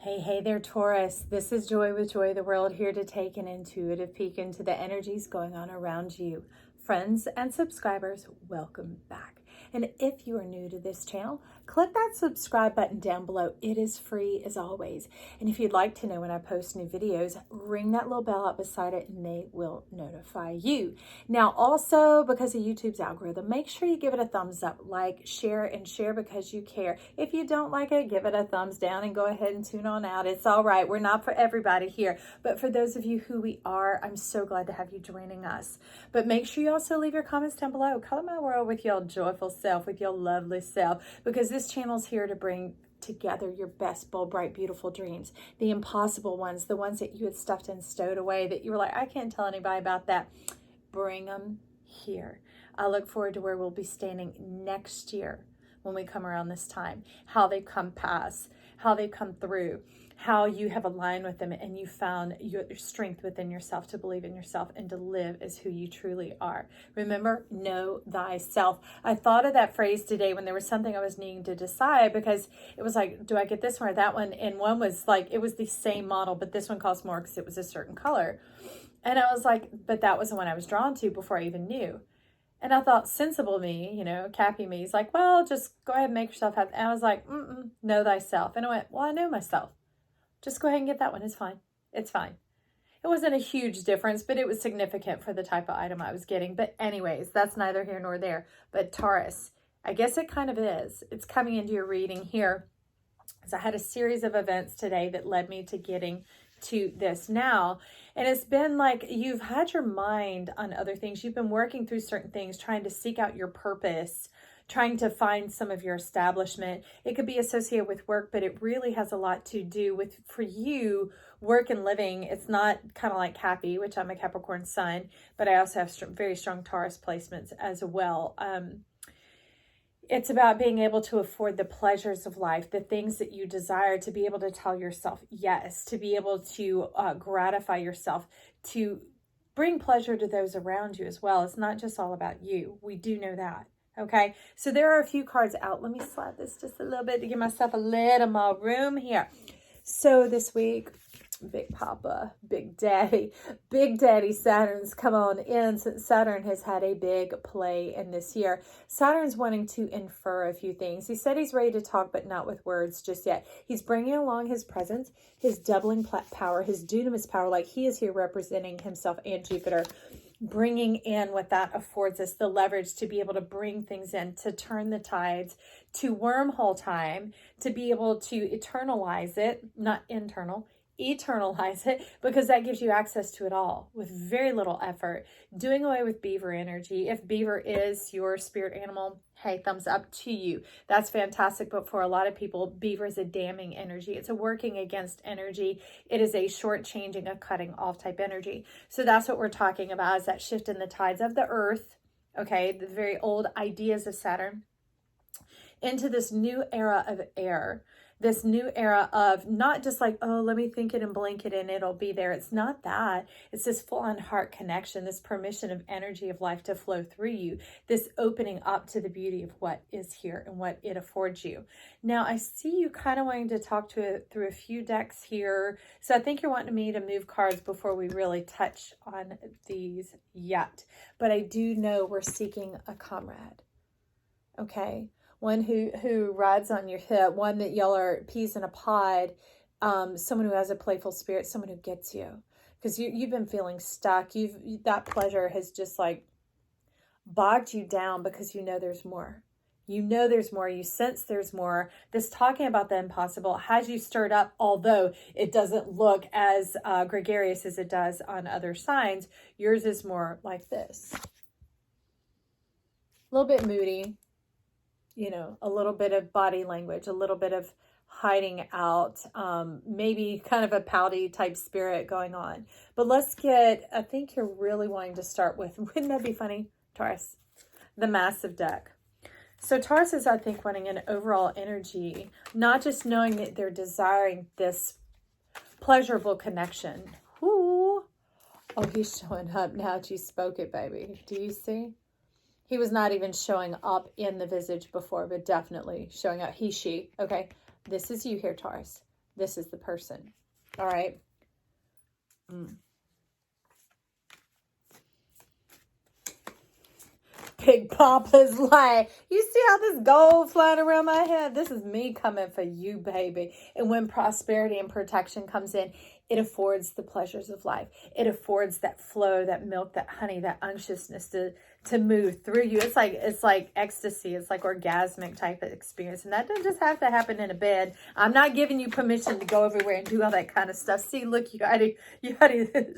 Hey there, Taurus. This is Joy with Joy the World, here to take an intuitive peek into the energies going on around you. Friends and subscribers, welcome back. And if you are new to this channel, click that subscribe button down below. It is free as always. And if you'd like to know when I post new videos, ring that little bell up beside it and they will notify you. Now, also because of YouTube's algorithm, make sure you give it a thumbs up, like, share, and share because you care. If you don't like it, give it a thumbs down and go ahead and tune on out. It's all right. We're not for everybody here. But for those of you who we are, I'm so glad to have you joining us. But make sure you also leave your comments down below. Color my world with your joyful self, with your lovely self, because this channel's here to bring together your best, bold, bright, beautiful dreams. The impossible ones, the ones that you had stuffed and stowed away that you were like, I can't tell anybody about that. Bring them here. I look forward to where we'll be standing next year when we come around this time, how they've come past, how they've come through, how you have aligned with them and you found your strength within yourself to believe in yourself and to live as who you truly are. Remember, know thyself. I thought of that phrase today when there was something I was needing to decide, because it was like, do I get this one or that one? And one was like, it was the same model, but this one cost more because it was a certain color. And I was like, but that was the one I was drawn to before I even knew. And I thought, sensible me, Cappy me, is like, well, just go ahead and make yourself happy. And I was like, know thyself. And I went, well, I know myself. Just go ahead and get that one. It's fine. It's fine. It wasn't a huge difference, but it was significant for the type of item I was getting. But anyways, that's neither here nor there. But Taurus, I guess it kind of is. It's coming into your reading here. So I had a series of events today that led me to getting to this now. And it's been like you've had your mind on other things. You've been working through certain things, trying to seek out your purpose, trying to find some of your establishment. It could be associated with work, but it really has a lot to do with, for you, work and living. It's not kind of like Cappy, which I'm a Capricorn sun, but I also have very strong Taurus placements as well. It's about being able to afford the pleasures of life, the things that you desire, to be able to tell yourself yes, to be able to gratify yourself, to bring pleasure to those around you as well. It's not just all about you. We do know that. Okay, so there are a few cards out. Let me slide this just a little bit to give myself a little more room here. So this week, Big Papa, Big Daddy Saturn's come on in, since Saturn has had a big play in this year. Saturn's wanting to infer a few things. He said he's ready to talk, but not with words just yet. He's bringing along his presence, his doubling power, his dunamis power, like he is here representing himself and Jupiter, bringing in what that affords us, the leverage to be able to bring things in, to turn the tides, to wormhole time, to be able to eternalize it, not internal, eternalize it, because that gives you access to it all with very little effort. Doing away with beaver energy. If beaver is your spirit animal, hey, thumbs up to you. That's fantastic. But for a lot of people, beaver is a damning energy. It's a working against energy. It is a short-changing, a cutting off type energy. So that's what we're talking about, is that shift in the tides of the earth, okay, the very old ideas of Saturn, into this new era of air. This new era of not just like, oh, let me think it and blink it and it'll be there. It's not that. It's this full-on heart connection, this permission of energy of life to flow through you, this opening up to the beauty of what is here and what it affords you. Now, I see you kind of wanting to talk through a few decks here. So I think you're wanting me to move cards before we really touch on these yet. But I do know we're seeking a comrade. Okay? One who rides on your hip, one that y'all are peas in a pod, someone who has a playful spirit, someone who gets you. Because you've been feeling stuck. That pleasure has just like bogged you down, because you know there's more. You know there's more. You sense there's more. This talking about the impossible has you stirred up, although it doesn't look as gregarious as it does on other signs. Yours is more like this. A little bit moody. A little bit of body language, a little bit of hiding out, maybe kind of a pouty type spirit going on. But let's I think you're really wanting to start with, wouldn't that be funny, Taurus? The massive deck. So Taurus is, I think, wanting an overall energy, not just knowing that they're desiring this pleasurable connection. Ooh. Oh, he's showing up now. She spoke it, baby. Do you see? He was not even showing up in the visage before, but definitely showing up. He, she. Okay, this is you here, Taurus. This is the person. All right. Big Papa's like, you see how this gold flying around my head? This is me coming for you, baby. And when prosperity and protection comes in, it affords the pleasures of life. It affords that flow, that milk, that honey, that unctuousness to move through you. It's like ecstasy. It's like orgasmic type of experience. And that doesn't just have to happen in a bed. I'm not giving you permission to go everywhere and do all that kind of stuff. See, look, you already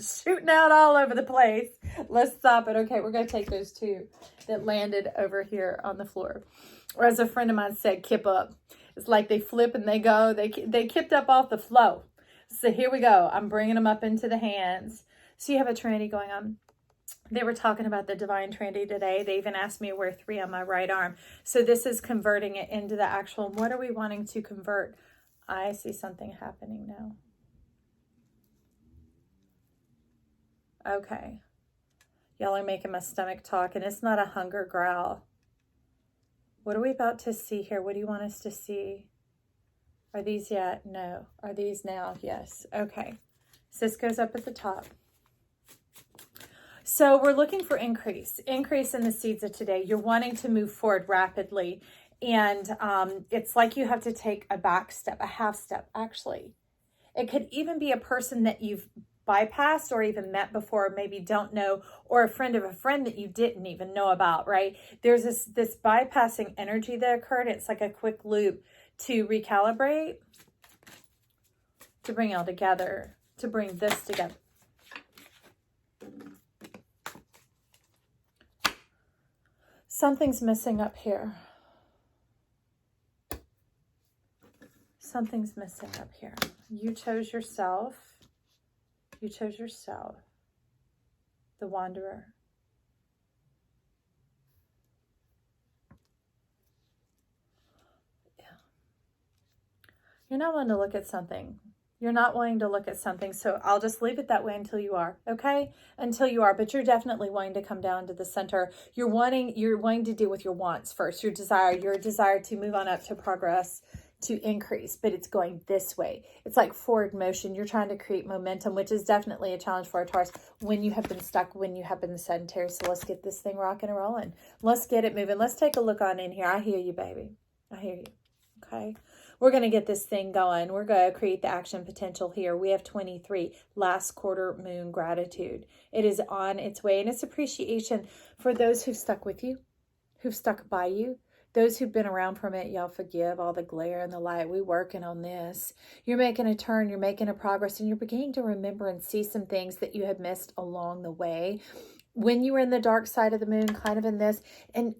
shooting out all over the place. Let's stop it. Okay, we're going to take those two that landed over here on the floor. Or as a friend of mine said, kip up. It's like they flip and they go. They kipped up off the flow. So here we go. I'm bringing them up into the hands. So you have a trinity going on. They were talking about the divine trinity today. They even asked me to wear 3 on my right arm. So this is converting it into the actual. What are we wanting to convert? I see something happening now. Okay. Y'all are making my stomach talk, and it's not a hunger growl. What are we about to see here? What do you want us to see? Are these yet? No. Are these now? Yes. Okay. So this goes up at the top. So we're looking for increase in the seeds of today. You're wanting to move forward rapidly. And it's like you have to take a back step, a half step, actually. It could even be a person that you've bypassed or even met before, maybe don't know, or a friend of a friend that you didn't even know about, right? There's this bypassing energy that occurred. It's like a quick loop to recalibrate, to bring it all together, to bring this together. Something's missing up here. Something's missing up here. You chose yourself. You chose yourself. The wanderer. Yeah. You're not willing to look at something. You're not willing to look at something. So I'll just leave it that way until you are. Okay? Until you are. But you're definitely wanting to come down to the center. You're wanting to deal with your wants first. Your desire to move on up, to progress, to increase, but it's going this way. It's like forward motion. You're trying to create momentum, which is definitely a challenge for a Taurus when you have been stuck, when you have been sedentary. So let's get this thing rocking and rolling. Let's get it moving. Let's take a look on in here. I hear you, baby. I hear you. Okay. We're going to get this thing going. We're going to create the action potential here. We have 23, last quarter moon gratitude. It is on its way, and it's appreciation for those who've stuck with you, who've stuck by you. Those who've been around for a minute, y'all forgive all the glare and the light. We're working on this. You're making a turn. You're making a progress. And you're beginning to remember and see some things that you had missed along the way. When you were in the dark side of the moon, kind of in this, and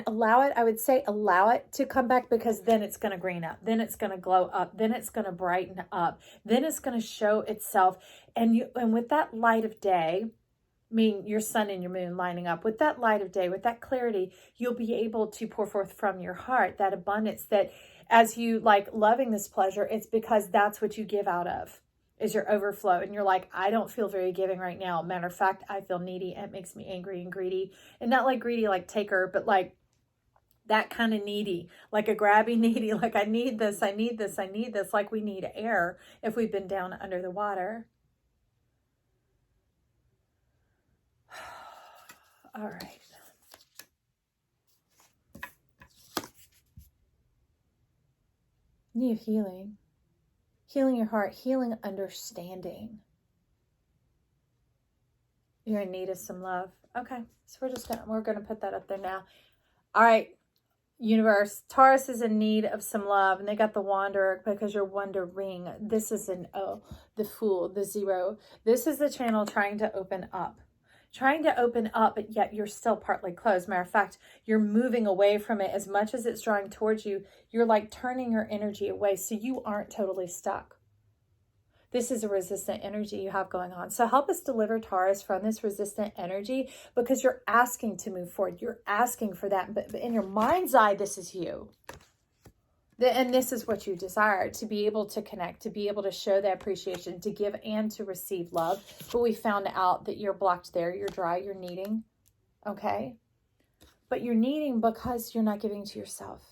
allow it, I would say allow it to come back, because then it's going to green up. Then it's going to glow up. Then it's going to brighten up. Then it's going to show itself. And with that light of day, mean your sun and your moon lining up, with that light of day, with that clarity, you'll be able to pour forth from your heart that abundance, that as you like loving this pleasure, it's because that's what you give out of, is your overflow. And you're like, I don't feel very giving right now. Matter of fact, I feel needy. It makes me angry and greedy, and not like greedy like taker, but like that kind of needy, like a grabby needy, like I need this, I need this, I need this, like we need air if we've been down under the water. All right. You need healing. Healing your heart, healing understanding. You're in need of some love. Okay. So we're gonna put that up there now. All right, universe. Taurus is in need of some love, and they got the wanderer because you're wondering. This is the fool, the zero. This is the channel trying to open up. But yet you're still partly closed. Matter of fact, you're moving away from it. As much as it's drawing towards you, you're like turning your energy away, so you aren't totally stuck. This is a resistant energy you have going on. So help us deliver, Taurus, from this resistant energy, because you're asking to move forward. You're asking for that. But in your mind's eye, this is you. And this is what you desire, to be able to connect, to be able to show that appreciation, to give and to receive love. But we found out that you're blocked there. You're dry. You're needing. Okay? But you're needing because you're not giving to yourself.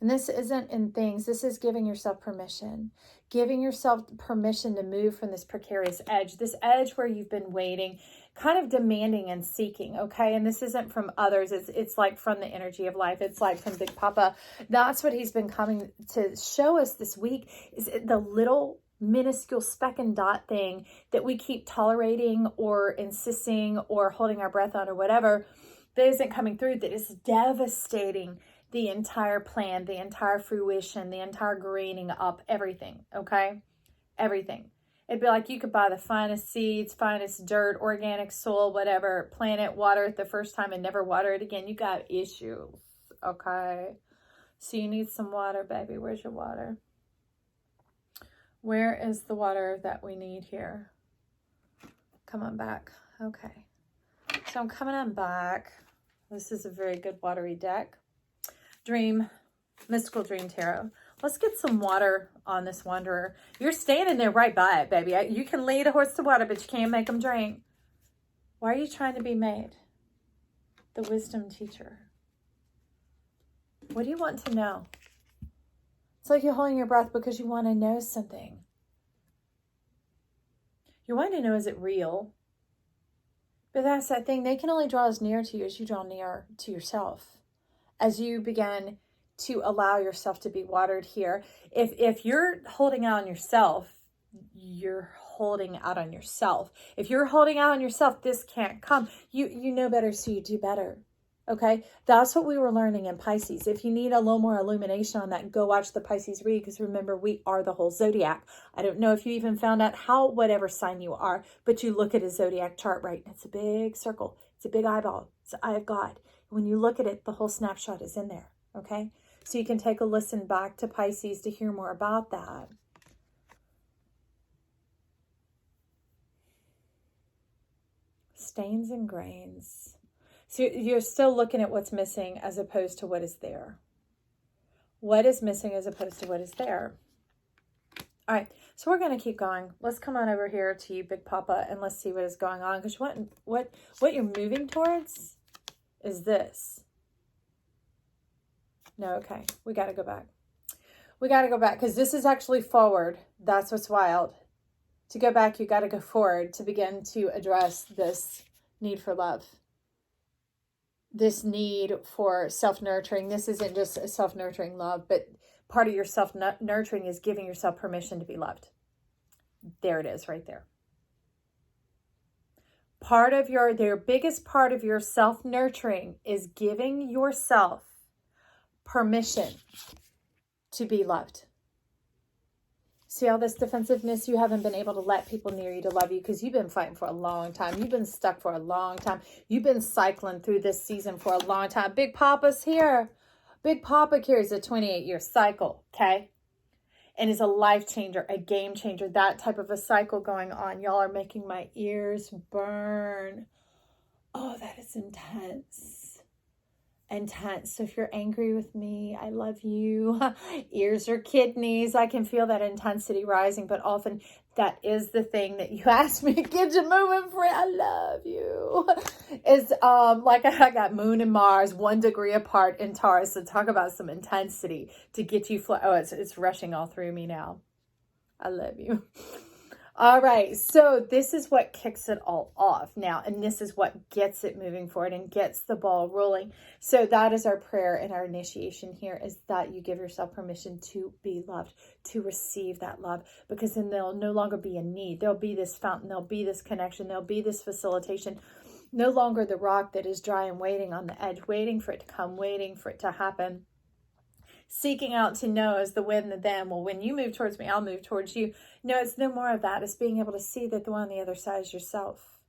And this isn't in things. This is giving yourself permission. Giving yourself permission to move from this precarious edge. This edge where you've been waiting, kind of demanding and seeking, okay? And this isn't from others. It's like from the energy of life. It's like from Big Papa. That's what he's been coming to show us this week, is the little minuscule speck and dot thing that we keep tolerating or insisting or holding our breath on or whatever, that isn't coming through, that is devastating the entire plan, the entire fruition, the entire greening up, everything, okay? Everything. It'd be like you could buy the finest seeds, finest dirt, organic soil, whatever, plant it, water it the first time and never water it again. You got issues, okay? So you need some water, baby. Where's your water? Where is the water that we need here? Come on back. Okay. So I'm coming on back. This is a very good watery deck. Mystical Dream Tarot. Let's get some water on this wanderer. You're standing there right by it, baby. You can lead a horse to water, but you can't make them drink. Why are you trying to be made? The wisdom teacher. What do you want to know? It's like you're holding your breath because you want to know something. You want to know, is it real? But that's that thing. They can only draw as near to you as you draw near to yourself. As you begin to allow yourself to be watered here. If you're holding out on yourself, you're holding out on yourself. If you're holding out on yourself, this can't come. You know better, so you do better. Okay? That's what we were learning in Pisces. If you need a little more illumination on that, go watch the Pisces read, because remember, we are the whole zodiac. I don't know if you even found out whatever sign you are, but you look at a zodiac chart, right? It's a big circle. It's a big eyeball. It's the eye of God. When you look at it, the whole snapshot is in there, okay? So you can take a listen back to Pisces to hear more about that. Stains and grains. So you're still looking at what's missing as opposed to what is there. What is missing as opposed to what is there. All right, so we're going to keep going. Let's come on over here to you, Big Papa, and let's see what is going on. Because what you're moving towards is this. No, okay. We got to go back. We got to go back because this is actually forward. That's what's wild. To go back, you got to go forward to begin to address this need for love. This need for self-nurturing. This isn't just a self-nurturing love, but part of your self-nurturing is giving yourself permission to be loved. There it is right there. Their biggest part of your self-nurturing is giving yourself permission to be loved. See all this defensiveness? You haven't been able to let people near you to love you because you've been fighting for a long time. You've been stuck for a long time. You've been cycling through this season for a long time. Big Papa's here. Big Papa carries a 28-year cycle, okay? And is a life changer, a game changer, that type of a cycle going on. Y'all are making my ears burn. Oh, that is intense. Intense. So if you're angry with me, I love you. Ears are kidneys. I can feel that intensity rising, but often that is the thing that you ask me to get you moving for. I love you. It's like I got Moon and Mars 1 degree apart in Taurus. So talk about some intensity to get you it's rushing all through me now. I love you. All right, so this is what kicks it all off now, and this is what gets it moving forward and gets the ball rolling. So that is our prayer and our initiation here, is that you give yourself permission to be loved, to receive that love, because then there'll no longer be a need. There'll be this fountain, there'll be this connection, there'll be this facilitation. No longer the rock that is dry and waiting on the edge, waiting for it to come, waiting for it to happen. Seeking out to know as the when, the then. Well, when you move towards me, I'll move towards you. No, it's no more of that. It's being able to see that the one on the other side is yourself.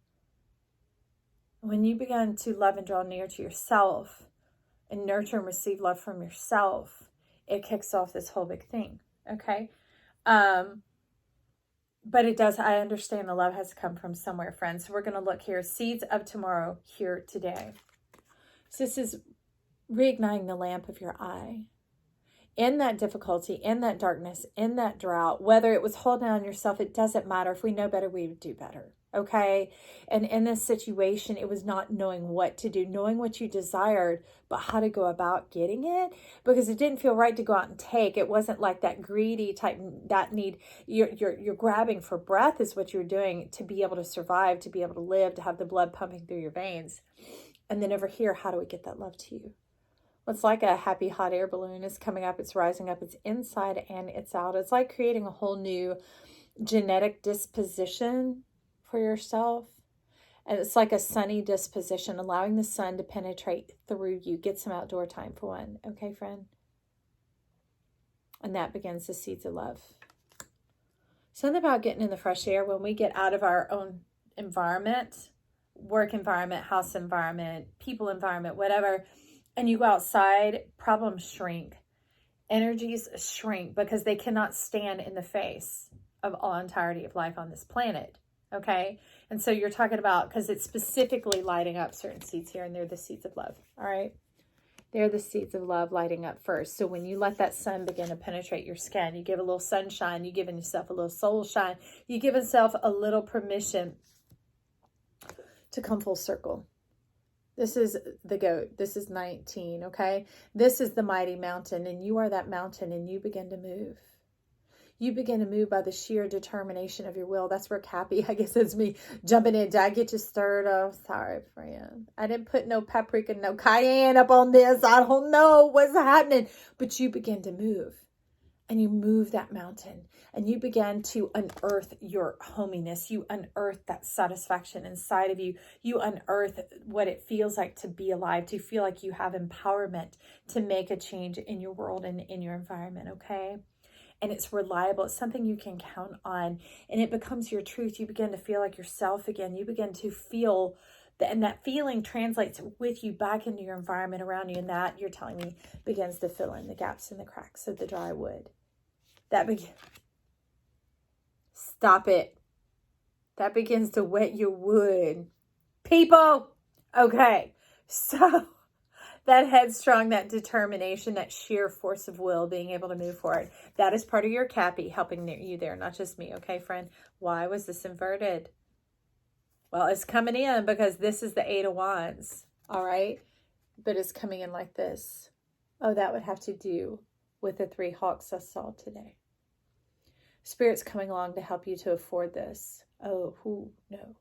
When you begin to love and draw near to yourself and nurture and receive love from yourself, it kicks off this whole big thing. Okay? But it does. I understand the love has to come from somewhere, friends. So we're going to look here. Seeds of tomorrow, here today. So this is reigniting the lamp of your eye. in that difficulty, in that darkness, in that drought, whether it was holding on yourself, it doesn't matter. If we know better, we would do better. Okay. And in this situation, it was not knowing what to do, knowing what you desired, but how to go about getting it, because it didn't feel right to go out and take. It wasn't like that greedy type, that need. You're grabbing for breath is what you're doing to be able to survive, to be able to live, to have the blood pumping through your veins. And then over here, how do we get that love to you? Well, it's like a happy hot air balloon is coming up, it's rising up, it's inside and it's out. It's like creating a whole new genetic disposition for yourself. And it's like a sunny disposition, allowing the sun to penetrate through you. Get some outdoor time for one. Okay, friend? And that begins the seeds of love. Something about getting in the fresh air when we get out of our own environment, work environment, house environment, people environment, whatever, and you go outside, problems shrink. Energies shrink because they cannot stand in the face of all entirety of life on this planet. Okay? And so you're talking about, because it's specifically lighting up certain seeds here, and they're the seeds of love. All right? They're the seeds of love lighting up first. So when you let that sun begin to penetrate your skin, you give a little sunshine, you give yourself a little soul shine, you give yourself a little permission to come full circle. This is the goat. This is 19, okay? This is the mighty mountain, and you are that mountain, and you begin to move. You begin to move by the sheer determination of your will. That's where Cappy, I guess it's me jumping in. Did I get you stirred? Oh, sorry, friend. I didn't put no paprika, no cayenne up on this. I don't know what's happening. But you begin to move. And you move that mountain, and you begin to unearth your hominess. You unearth that satisfaction inside of you. You unearth what it feels like to be alive, to feel like you have empowerment to make a change in your world and in your environment, okay? And it's reliable. It's something you can count on, and it becomes your truth. You begin to feel like yourself again. You begin to feel and that feeling translates with you back into your environment around you. And that, you're telling me, begins to fill in the gaps and the cracks of the dry wood. Stop it. That begins to wet your wood. People. Okay. So that headstrong, that determination, that sheer force of will, being able to move forward. That is part of your Cappy helping you there, not just me. Okay, friend? Why was this inverted? Well, it's coming in because this is the 8 of Wands, all right? But it's coming in like this. Oh, that would have to do with the 3 hawks I saw today. Spirit's coming along to help you to afford this. Oh, who? No.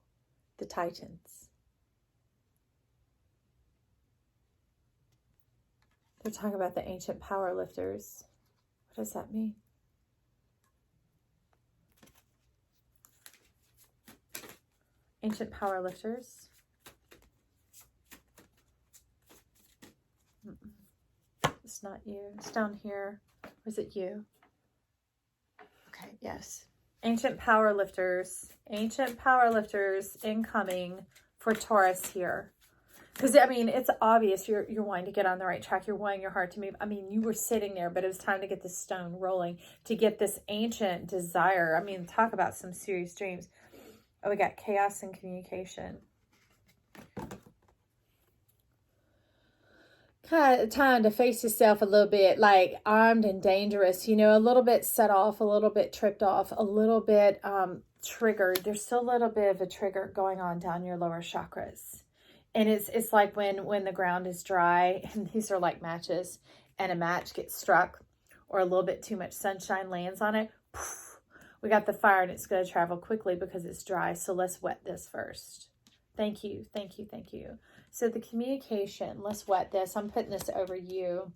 The Titans. They're talking about the ancient power lifters. What does that mean? Ancient power lifters. It's not you. It's down here. Or is it you? Okay, yes. Ancient power lifters. Ancient power lifters incoming for Taurus here. Because, I mean, it's obvious you're wanting to get on the right track. You're wanting your heart to move. I mean, you were sitting there, but it was time to get this stone rolling, to get this ancient desire. I mean, talk about some serious dreams. Oh, we got chaos and communication. Kind of time to face yourself a little bit, like armed and dangerous, you know, a little bit set off, a little bit tripped off, a little bit triggered. There's still a little bit of a trigger going on down your lower chakras. And it's like when the ground is dry, and these are like matches, and a match gets struck, or a little bit too much sunshine lands on it. Poof, we got the fire, and it's going to travel quickly because it's dry. So let's wet this first. Thank you, thank you, thank you. So the communication, let's wet this. I'm putting this over you.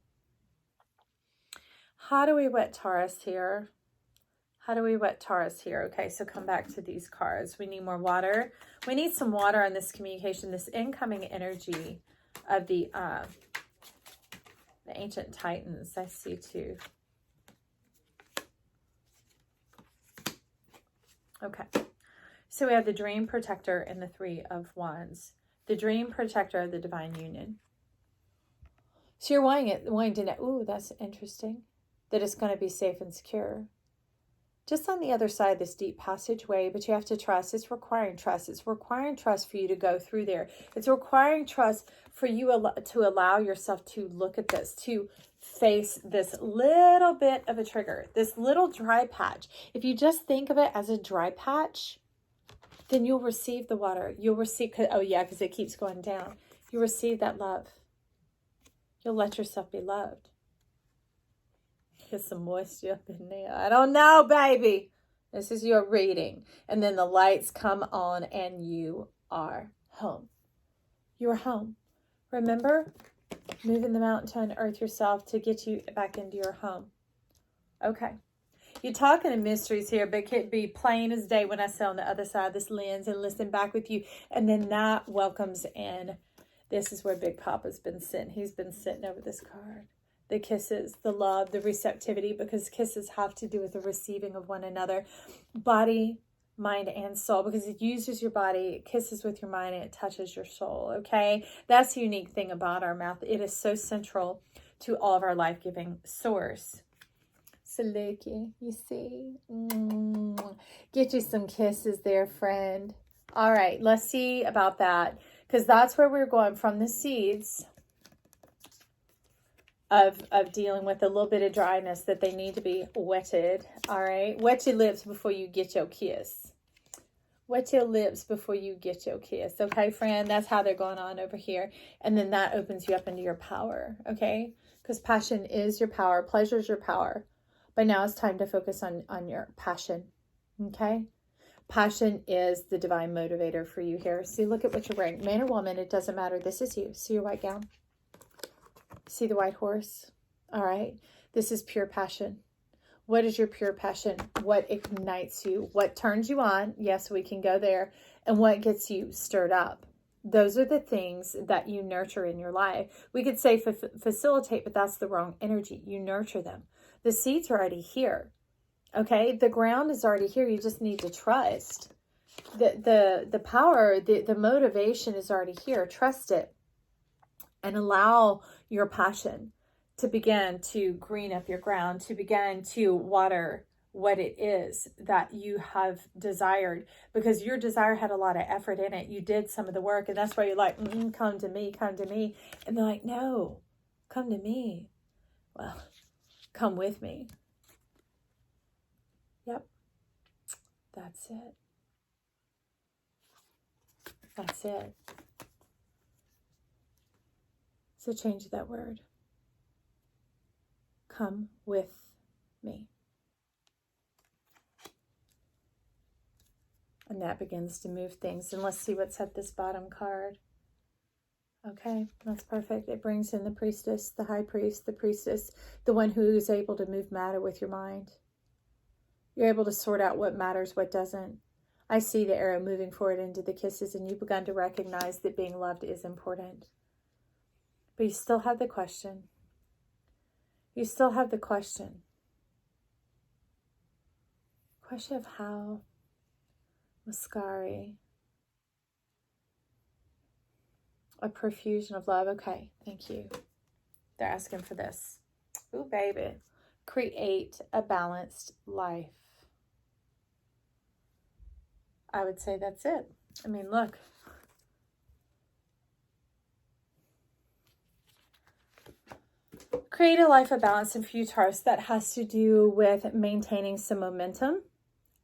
How do we wet Taurus here? How do we wet Taurus here? Okay, so come back to these cards. We need more water. We need some water on this communication, this incoming energy of the ancient titans. I see too. Okay, so we have the dream protector and the 3 of Wands. The dream protector of the divine union. So you're wanting to know, ooh, that's interesting, that it's going to be safe and secure. just on the other side of this deep passageway, but you have to trust. It's requiring trust. It's requiring trust for you to go through there. It's requiring trust for you to allow yourself to look at this, to face this little bit of a trigger, this little dry patch. If you just think of it as a dry patch, then you'll receive the water. You'll receive, oh yeah, because it keeps going down. You'll receive that love. You'll let yourself be loved. Get some moisture up in there. I don't know, baby. This is your reading. And then the lights come on and you are home. You're home. Remember, moving the mountain to unearth yourself to get you back into your home. Okay. You're talking in mysteries here, but it could be plain as day when I sit on the other side of this lens and listen back with you. And then that welcomes in. This is where Big Papa's been sitting. He's been sitting over this card. The kisses, the love, the receptivity, because kisses have to do with the receiving of one another. Body, mind, and soul, because it uses your body, it kisses with your mind, and it touches your soul, okay? That's the unique thing about our mouth. It is so central to all of our life-giving source. So looky, you see? Get you some kisses there, friend. All right, let's see about that, because that's where we're going from the seeds of dealing with a little bit of dryness that they need to be wetted. All right, wet your lips before you get your kiss. Wet your lips before you get your kiss. Okay, friend, that's how they're going on over here. And then that opens you up into your power. Okay, because passion is your power, pleasure is your power. But now it's time to focus on your passion. Okay, passion is the divine motivator for you here. See, look at what you're wearing, man or woman, it doesn't matter. This is you. See your white gown. See the white horse? All right. This is pure passion. What is your pure passion? What ignites you? What turns you on? Yes, we can go there. And what gets you stirred up? Those are the things that you nurture in your life. We could say facilitate, but that's the wrong energy. You nurture them. The seeds are already here. Okay? The ground is already here. You just need to trust. The power, the motivation is already here. Trust it. And allow your passion to begin to green up your ground, to begin to water what it is that you have desired, because your desire had a lot of effort in it. You did some of the work, and that's why you're like, come to me, come to me. And they're like, no, come to me. Well, come with me. Yep. That's it. That's it. So change that word. Come with me. And that begins to move things. And let's see what's at this bottom card. Okay, that's perfect. It brings in the priestess, the high priest, the priestess, the one who is able to move matter with your mind. You're able to sort out what matters, what doesn't. I see the arrow moving forward into the kisses, and you've begun to recognize that being loved is important. But you still have the question. You still have the question. Question of how. Mascari. A profusion of love. Okay, thank you. They're asking for this. Ooh, baby. Create a balanced life. I would say that's it. I mean, look. Create a life of balance and for you, Taurus, that has to do with maintaining some momentum.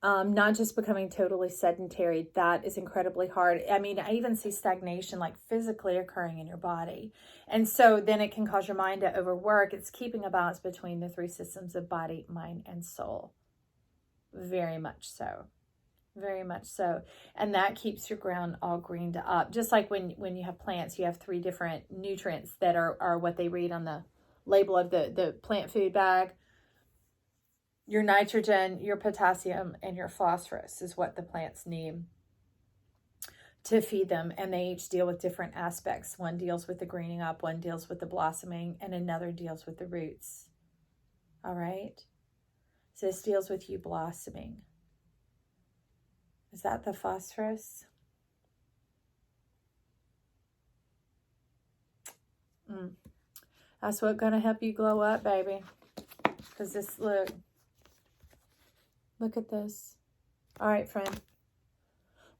Not just becoming totally sedentary. That is incredibly hard. I mean, I even see stagnation like physically occurring in your body. And so then it can cause your mind to overwork. It's keeping a balance between the three systems of body, mind, and soul. Very much so. Very much so. And that keeps your ground all greened up. Just like when you have plants, you have three different nutrients that are what they read on the label of the plant food bag. Your nitrogen, your potassium, and your phosphorus is what the plants need to feed them. And they each deal with different aspects. One deals with the greening up, one deals with the blossoming, and another deals with the roots. All right? So this deals with you blossoming. Is that the phosphorus? That's what's going to help you glow up, baby. Because this, look. Look at this. All right, friend.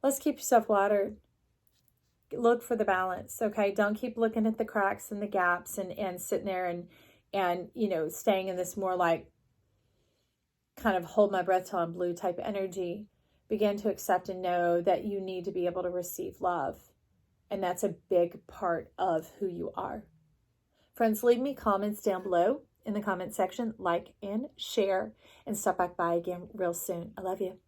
Let's keep yourself watered. Look for the balance, okay? Don't keep looking at the cracks and the gaps and sitting there and you know, staying in this more like kind of hold my breath till I'm blue type energy. Begin to accept and know that you need to be able to receive love. And that's a big part of who you are. Friends, leave me comments down below in the comment section, like and share, and stop back by again real soon. I love you.